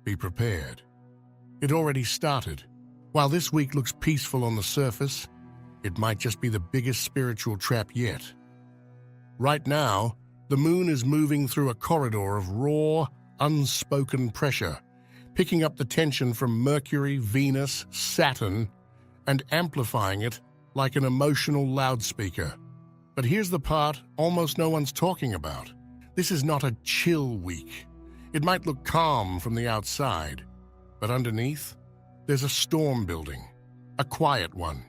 Be prepared. It already started. While this week looks peaceful on the surface, it might just be the biggest spiritual trap yet. Right now, the moon is moving through a corridor of raw, unspoken pressure, picking up the tension from Mercury, Venus, Saturn, and amplifying it like an emotional loudspeaker. But here's the part almost no one's talking about. This is not a chill week. It might look calm from the outside, but underneath, there's a storm building, a quiet one,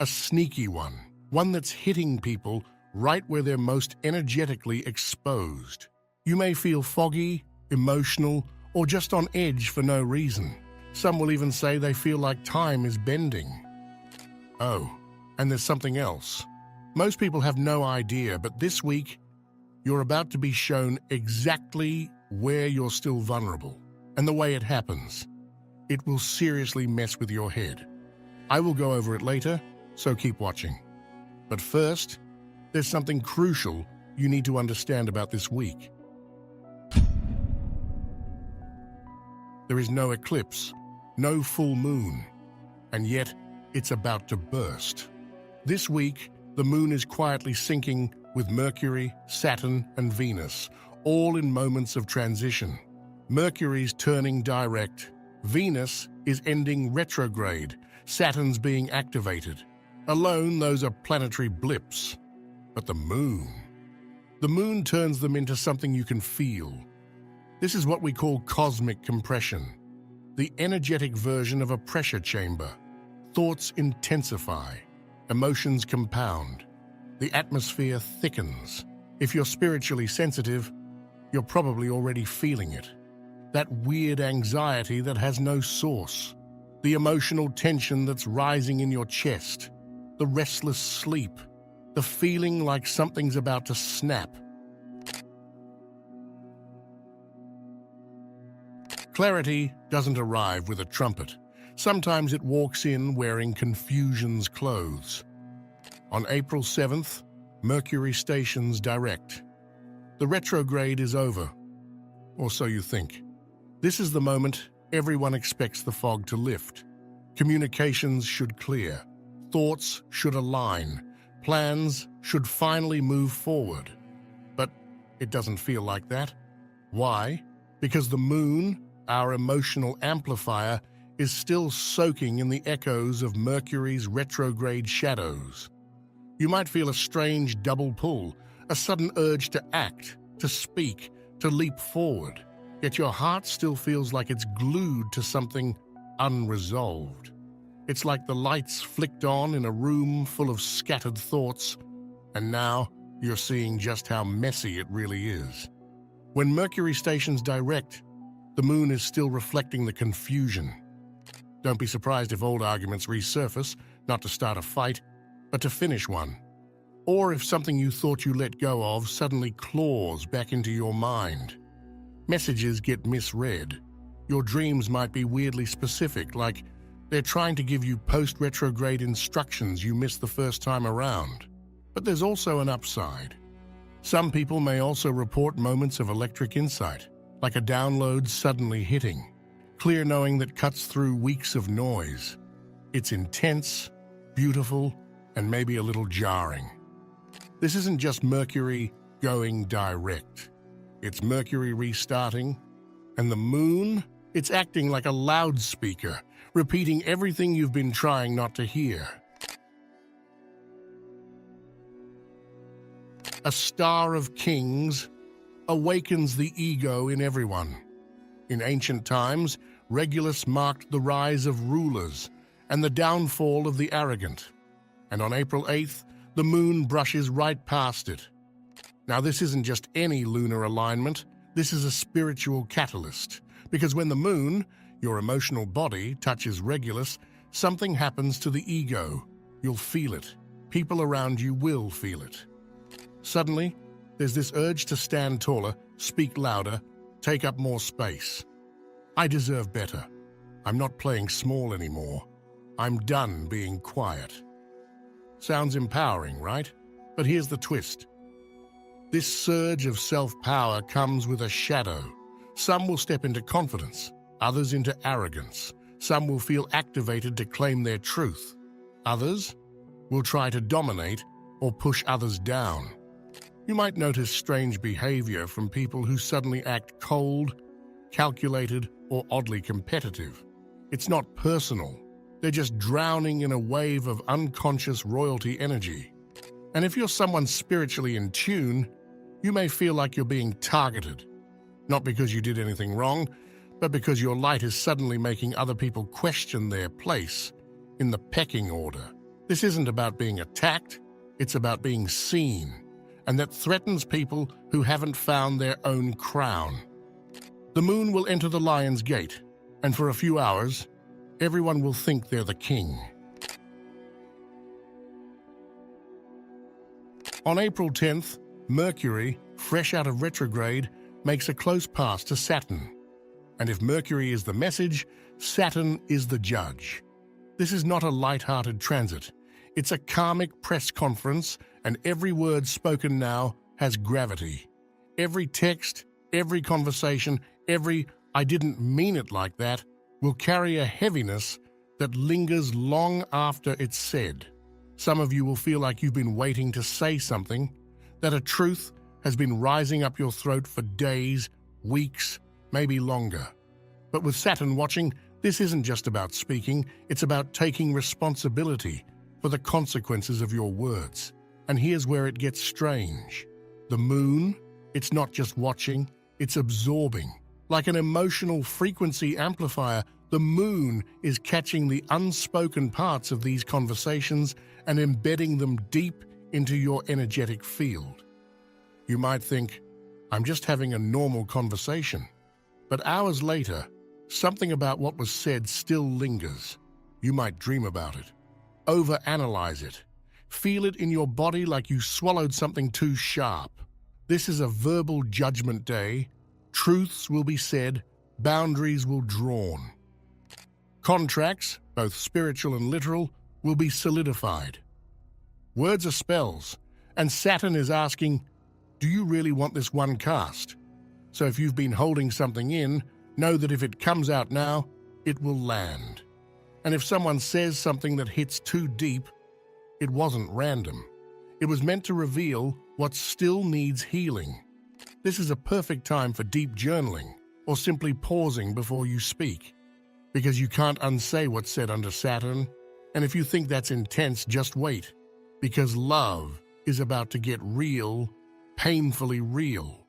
a sneaky one that's hitting people right where they're most energetically exposed. You may feel foggy, emotional, or just on edge for no reason. Some will even say they feel like time is bending. Oh, and there's something else. Most people have no idea, but this week, you're about to be shown exactly where you're still vulnerable and the way it happens. It will seriously mess with your head. I will go over it later, so keep watching. But first, there's something crucial you need to understand about this week. There is no eclipse, no full moon, and yet it's about to burst. This week, the moon is quietly syncing with Mercury, Saturn, and Venus, all in moments of transition. Mercury's turning direct, Venus is ending retrograde, Saturn's being activated. Alone, those are planetary blips. But the moon turns them into something you can feel. This is what we call cosmic compression, the energetic version of a pressure chamber. Thoughts intensify, emotions compound, the atmosphere thickens. If you're spiritually sensitive, you're probably already feeling it. That weird anxiety that has no source, the emotional tension that's rising in your chest, the restless sleep, the feeling like something's about to snap. Clarity doesn't arrive with a trumpet. Sometimes it walks in wearing confusion's clothes. On April 7th, Mercury stations direct. The retrograde is over, or so you think. This is the moment everyone expects the fog to lift. Communications should clear. Thoughts should align. Plans should finally move forward. But it doesn't feel like that. Why? Because the moon, our emotional amplifier, is still soaking in the echoes of Mercury's retrograde shadows. You might feel a strange double pull, a sudden urge to act, to speak, to leap forward, yet your heart still feels like it's glued to something unresolved. It's like the lights flicked on in a room full of scattered thoughts, and now you're seeing just how messy it really is. When Mercury stations direct, the moon is still reflecting the confusion. Don't be surprised if old arguments resurface, not to start a fight, but to finish one. Or if something you thought you let go of suddenly claws back into your mind. Messages get misread. Your dreams might be weirdly specific, like they're trying to give you post-retrograde instructions you missed the first time around. But there's also an upside. Some people may also report moments of electric insight, like a download suddenly hitting, clear knowing that cuts through weeks of noise. It's intense, beautiful, and maybe a little jarring. This isn't just Mercury going direct. It's Mercury restarting, and the moon, it's acting like a loudspeaker, repeating everything you've been trying not to hear. A star of kings awakens the ego in everyone. In ancient times, Regulus marked the rise of rulers and the downfall of the arrogant. And on April 8th, the moon brushes right past it. Now, this isn't just any lunar alignment. This is a spiritual catalyst. Because when the moon, your emotional body, touches Regulus, something happens to the ego. You'll feel it. People around you will feel it. Suddenly, there's this urge to stand taller, speak louder, take up more space. I deserve better. I'm not playing small anymore. I'm done being quiet. Sounds empowering, right? But here's the twist. This surge of self-power comes with a shadow. Some will step into confidence. others into arrogance. Some will feel activated to claim their truth. Others will try to dominate or push others down. You might notice strange behavior from people who suddenly act cold, calculated, or oddly competitive. It's not personal. They're just drowning in a wave of unconscious royalty energy. And if you're someone spiritually in tune, you may feel like you're being targeted. Not because you did anything wrong, but because your light is suddenly making other people question their place in the pecking order. This isn't about being attacked, it's about being seen, and that threatens people who haven't found their own crown. The moon will enter the lion's gate, and for a few hours, everyone will think they're the king. On April 10th, Mercury, fresh out of retrograde, makes a close pass to Saturn. And if Mercury is the message, Saturn is the judge. This is not a light-hearted transit. It's a karmic press conference, and every word spoken now has gravity. Every text, every conversation, every "I didn't mean it like that" will carry a heaviness that lingers long after it's said. Some of you will feel like you've been waiting to say something, that a truth has been rising up your throat for days, weeks, maybe longer. But with Saturn watching, this isn't just about speaking, it's about taking responsibility for the consequences of your words. And here's where it gets strange. The moon, it's not just watching, it's absorbing. Like an emotional frequency amplifier, the moon is catching the unspoken parts of these conversations and embedding them deep into your energetic field. You might think, I'm just having a normal conversation. But hours later, something about what was said still lingers. You might dream about it, overanalyze it, feel it in your body like you swallowed something too sharp. This is a verbal judgment day. Truths will be said, boundaries will drawn. Contracts, both spiritual and literal, will be solidified. Words are spells, and Saturn is asking, do you really want this one cast? So if you've been holding something in, know that if it comes out now, it will land. And if someone says something that hits too deep, it wasn't random. It was meant to reveal what still needs healing. This is a perfect time for deep journaling or simply pausing before you speak, because you can't unsay what's said under Saturn. And if you think that's intense, just wait, because love is about to get real, painfully real.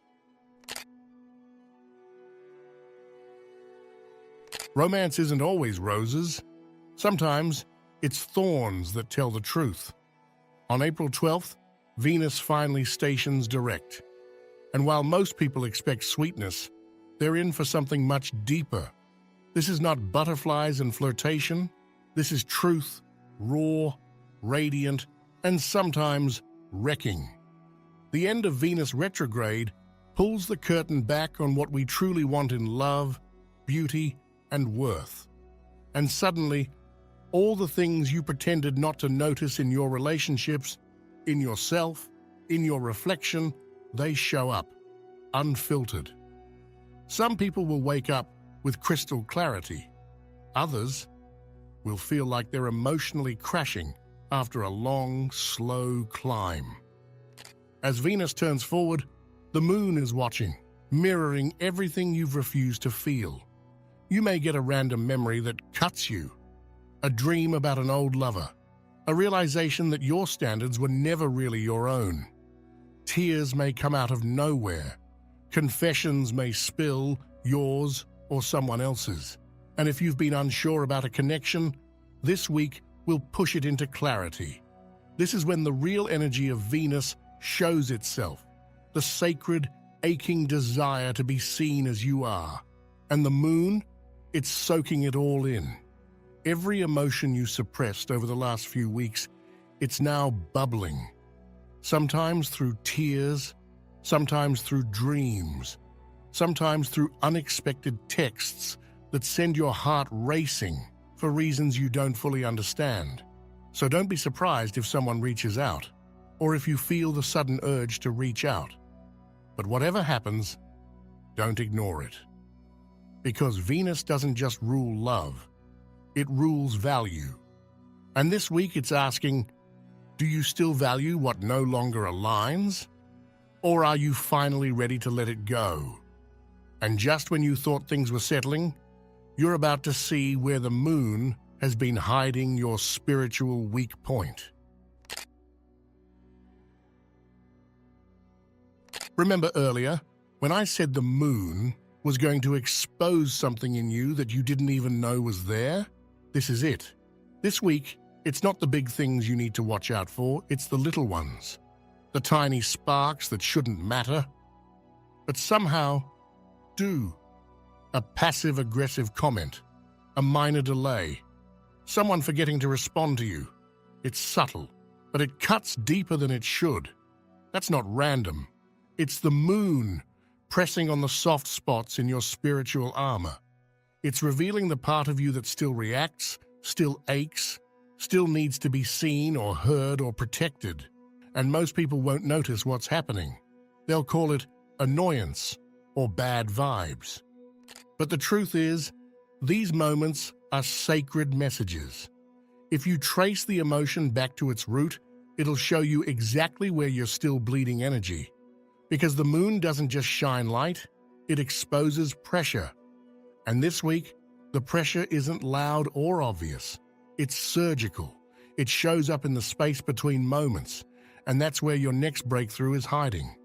Romance isn't always roses. Sometimes it's thorns that tell the truth. On April 12th, Venus finally stations direct. And while most people expect sweetness, they're in for something much deeper. This is not butterflies and flirtation. This is truth, raw, radiant, and sometimes wrecking. The end of Venus retrograde pulls the curtain back on what we truly want in love, beauty, and worth. And suddenly, all the things you pretended not to notice in your relationships, in yourself, in your reflection, they show up, unfiltered. Some people will wake up with crystal clarity. Others will feel like they're emotionally crashing after a long, slow climb. As Venus turns forward, the moon is watching, mirroring everything you've refused to feel. You may get a random memory that cuts you, a dream about an old lover, a realization that your standards were never really your own. Tears may come out of nowhere. Confessions may spill, yours or someone else's. And if you've been unsure about a connection, this week will push it into clarity. This is when the real energy of Venus shows itself, the sacred, aching desire to be seen as you are. And the moon, it's soaking it all in. Every emotion you suppressed over the last few weeks, it's now bubbling. Sometimes through tears, sometimes through dreams, sometimes through unexpected texts that send your heart racing for reasons you don't fully understand. So don't be surprised if someone reaches out, or if you feel the sudden urge to reach out. But whatever happens, don't ignore it. Because Venus doesn't just rule love, it rules value. And this week it's asking, do you still value what no longer aligns? Or are you finally ready to let it go? And just when you thought things were settling, you're about to see where the moon has been hiding your spiritual weak point. Remember earlier, when I said the moon was going to expose something in you that you didn't even know was there? This is it. This week, it's not the big things you need to watch out for, it's the little ones. The tiny sparks that shouldn't matter, but somehow do. A passive-aggressive comment, a minor delay, someone forgetting to respond to you. It's subtle, but it cuts deeper than it should. That's not random. It's the moon pressing on the soft spots in your spiritual armor. It's revealing the part of you that still reacts, still aches, still needs to be seen or heard or protected. And most people won't notice what's happening. They'll call it annoyance or bad vibes. But the truth is, these moments are sacred messages. If you trace the emotion back to its root, it'll show you exactly where you're still bleeding energy. Because the moon doesn't just shine light, it exposes pressure. And this week, the pressure isn't loud or obvious. It's surgical. It shows up in the space between moments, and that's where your next breakthrough is hiding.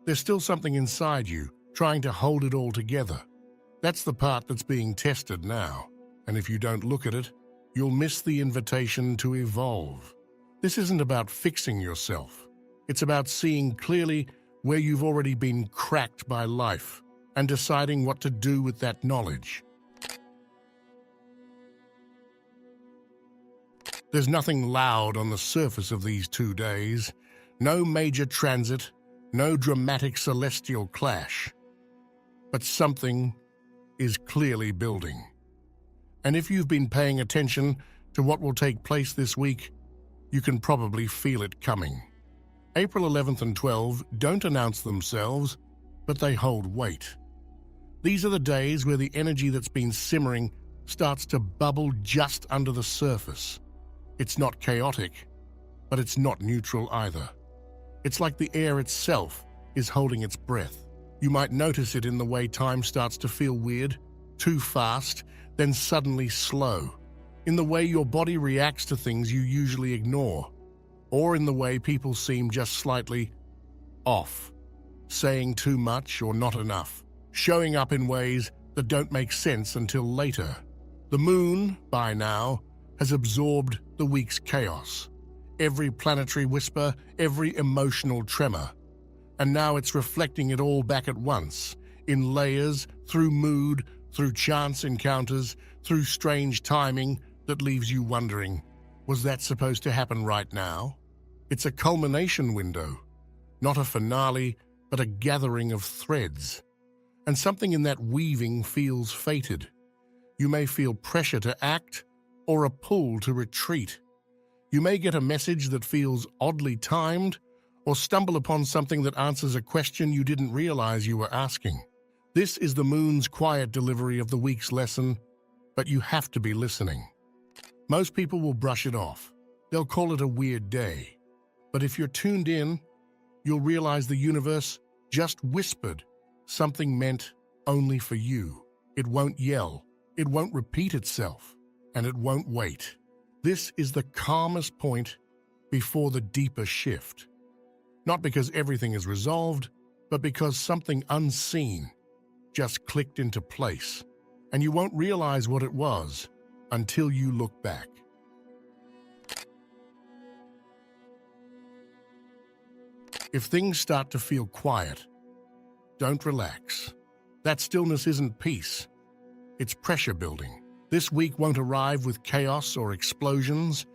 There's still something inside you, trying to hold it all together. That's the part that's being tested now, and if you don't look at it, you'll miss the invitation to evolve. This isn't about fixing yourself. It's about seeing clearly where you've already been cracked by life and deciding what to do with that knowledge. There's nothing loud on the surface of these 2 days, no major transit, no dramatic celestial clash. But something is clearly building. And if you've been paying attention to what will take place this week, you can probably feel it coming. April 11th and 12th don't announce themselves, but they hold weight. These are the days where the energy that's been simmering starts to bubble just under the surface. It's not chaotic, but it's not neutral either. It's like the air itself is holding its breath. You might notice it in the way time starts to feel weird, too fast, then suddenly slow. In the way your body reacts to things you usually ignore. Or in the way people seem just slightly off, saying too much or not enough, showing up in ways that don't make sense until later. The moon, by now, has absorbed the week's chaos, every planetary whisper, every emotional tremor. And now it's reflecting it all back at once, in layers, through mood, through chance encounters, through strange timing that leaves you wondering, was that supposed to happen right now? It's a culmination window, not a finale, but a gathering of threads. And something in that weaving feels fated. You may feel pressure to act or a pull to retreat. You may get a message that feels oddly timed or stumble upon something that answers a question you didn't realize you were asking. This is the moon's quiet delivery of the week's lesson, but you have to be listening. Most people will brush it off. They'll call it a weird day. But if you're tuned in, you'll realize the universe just whispered something meant only for you. It won't yell, it won't repeat itself, and it won't wait. This is the calmest point before the deeper shift. Not because everything is resolved, but because something unseen just clicked into place, and you won't realize what it was until you look back. If things start to feel quiet, don't relax. That stillness isn't peace. It's pressure building. This week won't arrive with chaos or explosions.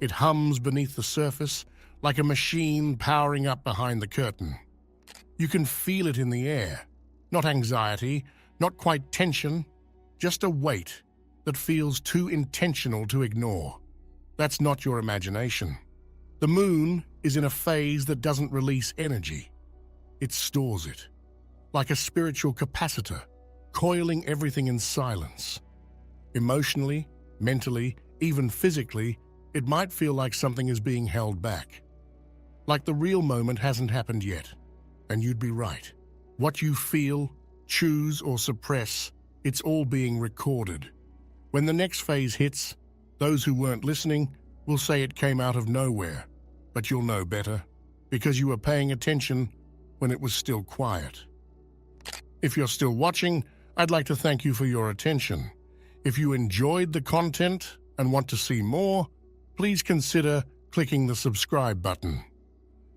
It hums beneath the surface like a machine powering up behind the curtain. You can feel it in the air. Not anxiety, not quite tension, just a weight that feels too intentional to ignore. That's not your imagination. The moon is in a phase that doesn't release energy. It stores it, like a spiritual capacitor, coiling everything in silence. Emotionally, mentally, even physically, it might feel like something is being held back. Like the real moment hasn't happened yet. And you'd be right. What you feel, choose, or suppress, it's all being recorded. When the next phase hits, those who weren't listening will say it came out of nowhere, but you'll know better, because you were paying attention when it was still quiet. If you're still watching, I'd like to thank you for your attention. If you enjoyed the content and want to see more, please consider clicking the subscribe button.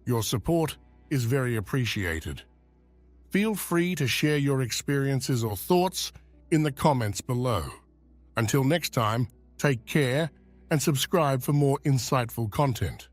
Your support is very appreciated. Feel free to share your experiences or thoughts in the comments below. Until next time, take care and subscribe for more insightful content.